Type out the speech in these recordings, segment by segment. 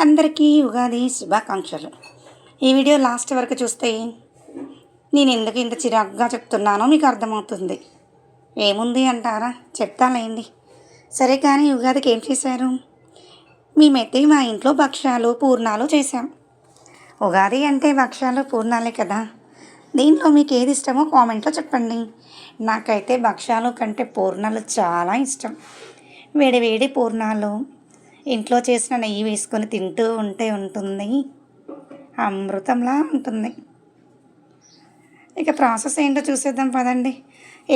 అందరికీ ఉగాది శుభాకాంక్షలు. ఈ వీడియో లాస్ట్ వరకు చూస్తే నేను ఎందుకు ఇంత చిరాకుగా చెప్తున్నానో మీకు అర్థమవుతుంది. ఏముంది అంటారా? చెప్తాలేండి. సరే కానీ ఉగాదికి ఏం చేశారు? మేమైతే మా ఇంట్లో భక్ష్యాలు పూర్ణాలు చేశాం. ఉగాది అంటే భక్ష్యాలు పూర్ణాలే కదా. దీంట్లో మీకు ఏది ఇష్టమో కామెంట్లో చెప్పండి. నాకైతే భక్ష్యాలు కంటే పూర్ణాలు చాలా ఇష్టం. వేడి వేడి పూర్ణాలు ఇంట్లో చేసిన నెయ్యి వేసుకొని తింటూ ఉంటుంది, అమృతంలా ఉంటుంది. ఇక ప్రాసెస్ ఏంటో చూసేద్దాం పదండి.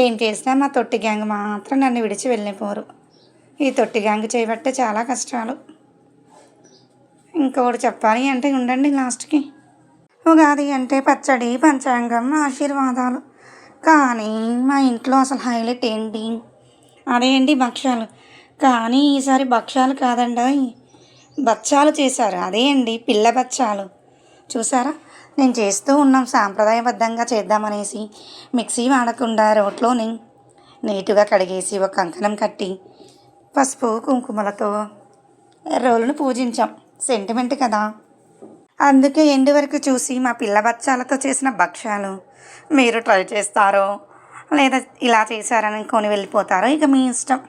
ఏం చేసినా మా తొట్టి గ్యాంగ్ మాత్రం నన్ను విడిచి వెళ్ళిపోరు. ఈ తొట్టి గ్యాంగ్ చేయబట్టే చాలా కష్టాలు. ఇంకొకటి చెప్పాలి అంటే ఉండండి లాస్ట్కి. ఉగాది అంటే పచ్చడి, పంచాంగం, ఆశీర్వాదాలు. కానీ మా ఇంట్లో అసలు హైలైట్ ఏంటి? అదేంటి భక్ష్యాలు. కానీ ఈసారి భక్ష్యాలు కాదండి, బచ్చాలు చేశారు. అదే అండి, పిల్ల బచ్చాలు. చూసారా? నేను చేస్తూ ఉన్నాం సాంప్రదాయబద్ధంగా చేద్దామనేసి మిక్సీ వాడకుండా రోట్లోని నీటుగా కడిగేసి ఒక కంకణం కట్టి పసుపు కుంకుమలతో రోలును పూజించాం. సెంటిమెంట్ కదా. అందుకే ఎండు వరకు చూసి మా పిల్ల బచ్చాలతో చేసిన భక్ష్యాలు మీరు ట్రై చేస్తారో లేదా ఇలా చేశారని కొని వెళ్ళిపోతారో ఇక మీ ఇష్టం.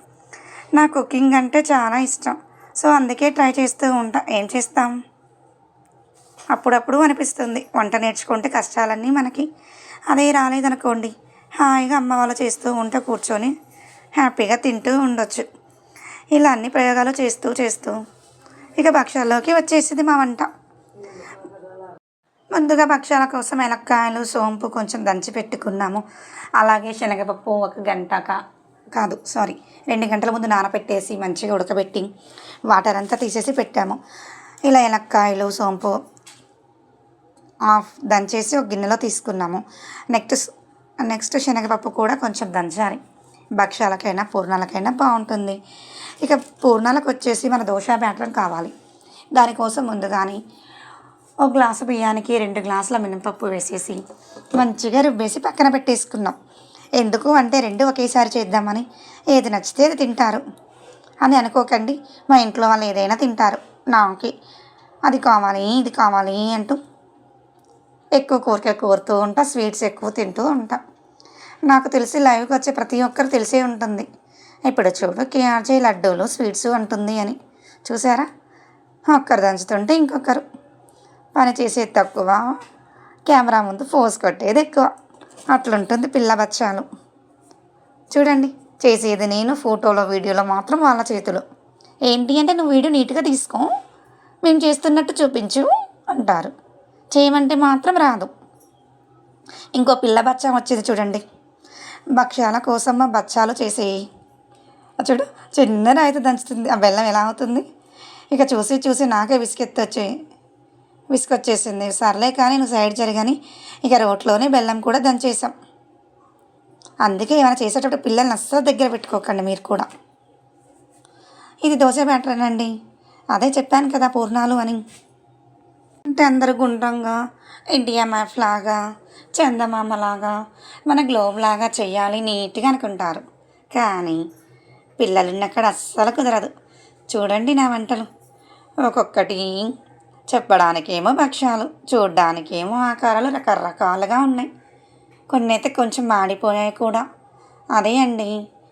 నా కుకింగ్ అంటే చాలా ఇష్టం. సో అందుకే ట్రై చేస్తూ ఉంటా. ఏం చేస్తాం, అప్పుడప్పుడు అనిపిస్తుంది వంట నేర్చుకుంటే కష్టాలన్నీ మనకి. అదే రాలేదనుకోండి, హాయిగా అమ్మ వాళ్ళు చేస్తూ ఉంటే కూర్చొని హ్యాపీగా తింటూ ఉండొచ్చు. ఇలా అన్ని ప్రయోగాలు చేస్తూ ఇక భక్ష్యాల్లోకి వచ్చేసింది మా వంట. ముందుగా భక్ష్యాల కోసం ఎలక్కాయలు, సోంపు కొంచెం దంచి పెట్టుకున్నాము. అలాగే శనగపప్పు 2 గంటల ముందు నానబెట్టేసి మంచిగా ఉడకబెట్టి వాటర్ అంతా తీసేసి పెట్టాము. ఇలా ఎలక్కాయలు, సోంపు దంచేసి ఒక గిన్నెలో తీసుకున్నాము. నెక్స్ట్ శనగపప్పు కూడా కొంచెం దంచాలి. భక్ష్యాలకైనా పూర్ణాలకైనా బాగుంటుంది. ఇక పూర్ణాలకు వచ్చేసి మన దోశ బ్యాటర్ కావాలి. దానికోసం ముందుగానే 1 గ్లాసు బియ్యానికి 2 గ్లాసుల మినపప్పు వేసేసి మంచిగా రుబ్బేసి పక్కన పెట్టేసుకున్నాం. ఎందుకు అంటే 2 ఒకేసారి చేద్దామని. ఏది నచ్చితే అది తింటారు అని అనుకోకండి. మా ఇంట్లో వాళ్ళు ఏదైనా తింటారు. నాకు అది కావాలి ఇది కావాలి అంటూ ఎక్కువ కోరుతూ ఉంటా. స్వీట్స్ ఎక్కువ తింటూ ఉంటా. నాకు తెలిసి లైవ్కి వచ్చే ప్రతి ఒక్కరు తెలిసే ఉంటుంది. ఇప్పుడు చూడు కేఆర్జే లడ్డూలు స్వీట్స్ అంటుంది అని. చూసారా? ఒక్కరు దంచుతుంటే ఇంకొకరు. పని చేసేది తక్కువ, కెమెరా ముందు ఫోజ్ కొట్టేది ఎక్కువ. అట్లుంటుంది పిల్ల బచ్చాలు. చూడండి, చేసేది నేను, ఫోటోలో వీడియోలో మాత్రం వాళ్ళ చేతులు. ఏంటి అంటే నువ్వు వీడియో నీట్గా తీసుకో, మేము చేస్తున్నట్టు చూపించు అంటారు. చేయమంటే మాత్రం రాదు. ఇంకో పిల్ల బచ్చా వచ్చేది చూడండి. భక్ష్యాల కోసం బచ్చాలు చేసేయి. చూడు, చిన్న రాయితో దంచుతుంది. ఆ బెల్లం ఎలా అవుతుంది? ఇక చూసి నాకే విసుకొచ్చేసింది. సర్లే కానీ నువ్వు సైడ్ జరగని ఇక రోట్లోనే బెల్లం కూడా దంచేసాం. అందుకే ఏమైనా చేసేటప్పుడు పిల్లల్ని అస్సలు దగ్గర పెట్టుకోకండి మీరు కూడా. ఇది దోశ బ్యాటర్ అండి. అదే చెప్పాను కదా పూర్ణాలు అని. అంటే అందరూ గుండ్రంగా ఇండియా మ్యాప్ లాగా, చందమామలాగా, మన గ్లోబ్ లాగా చెయ్యాలి నీట్గా అనుకుంటారు. కానీ పిల్లలున్నక్కడ అస్సలు కుదరదు. చూడండి నా వంటలు ఒక్కొక్కటి చెప్పడానికేమో భక్ష్యాలు, చూడ్డానికేమో ఆకారాలు రకరకాలుగా ఉన్నాయి. కొన్ని అయితే కొంచెం మాడిపోయాయి కూడా. అదే అండి,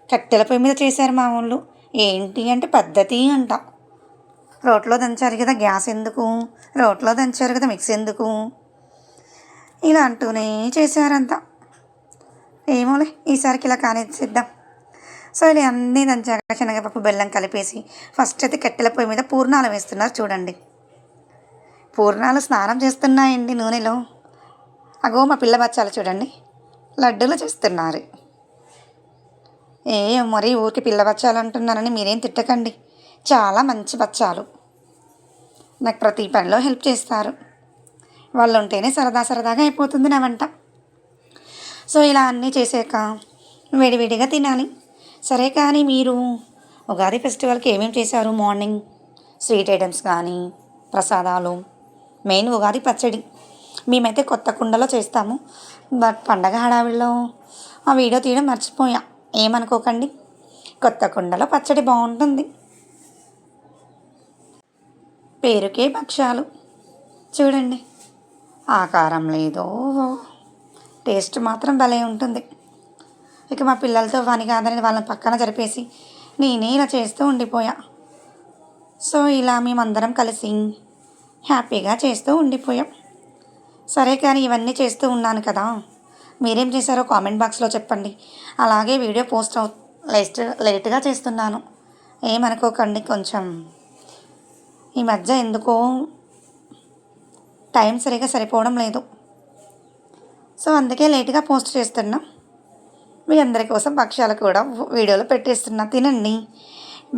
కట్టెల పొయ్యి మీద చేశారు మా ఊళ్ళు. ఏంటి అంటే పద్ధతి అంట. రోట్లో దంచారు కదా, గ్యాస్ ఎందుకు? రోట్లో దంచారు కదా, మిక్సీ ఎందుకు? ఇలా అంటూనే చేశారంతా. ఏమోలే, ఈసారికి ఇలా కానిచ్చిద్దాం. సో ఇలా అన్నీ దంచాక శనగపప్పు బెల్లం కలిపేసి ఫస్ట్ అయితే కట్టెల పొయ్యి మీద పూర్ణాలు వేస్తున్నారు చూడండి. పూర్ణాలు స్నానం చేస్తున్నాయండి నూనెలో. అగో మా పిల్ల బచ్చాలు చూడండి, లడ్డూలు చేస్తున్నారు. మరీ ఊరికి పిల్ల బచ్చాలు అంటున్నారని మీరేం తిట్టకండి. చాలా మంచి బచ్చాలు. నాకు ప్రతి పనిలో హెల్ప్ చేస్తారు. వాళ్ళు ఉంటేనే సరదాగా అయిపోతుంది నా వంట. సో ఇలా అన్నీ చేసాక వేడివేడిగా తినాలి. సరే కానీ మీరు ఉగాది ఫెస్టివల్కి ఏమేమి చేశారు? మార్నింగ్ స్వీట్ ఐటమ్స్ కానీ, ప్రసాదాలు, మెయిన్ ఉగాది పచ్చడి. మేమైతే కొత్త కుండలో చేస్తాము. బట్ పండగ హడావిడిలో ఆ వీడియో తీయడం మర్చిపోయా, ఏమనుకోకండి. కొత్త కుండలో పచ్చడి బాగుంటుంది. పేరుకే భక్ష్యాలు. చూడండి, ఆకారం లేదో టేస్ట్ మాత్రం భలే ఉంటుంది. ఇక మా పిల్లలతో పని కాదని వాళ్ళని పక్కన జరిపేసి నేనే ఇలా చేస్తూ ఉండిపోయా. సో ఇలా మేమందరం కలిసి హ్యాపీగా చేస్తూ ఉండిపోయాం. సరే కానీ ఇవన్నీ చేస్తూ ఉన్నాను కదా, మీరేం చేశారో కామెంట్ బాక్స్లో చెప్పండి. అలాగే వీడియో పోస్ట్ లేట్గా చేస్తున్నాను, ఏమనుకోకండి. కొంచెం ఈ మధ్య ఎందుకో టైం సరిగా సరిపోవడం లేదు. సో అందుకే లేట్గా పోస్ట్ చేస్తున్నా. మీ అందరి కోసం భక్ష్యాలు కూడా వీడియోలో పెట్టేస్తున్నా, తినండి.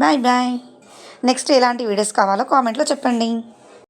Bye bye. నెక్స్ట్ ఎలాంటి వీడియోస్ కావాలో కామెంట్లో చెప్పండి.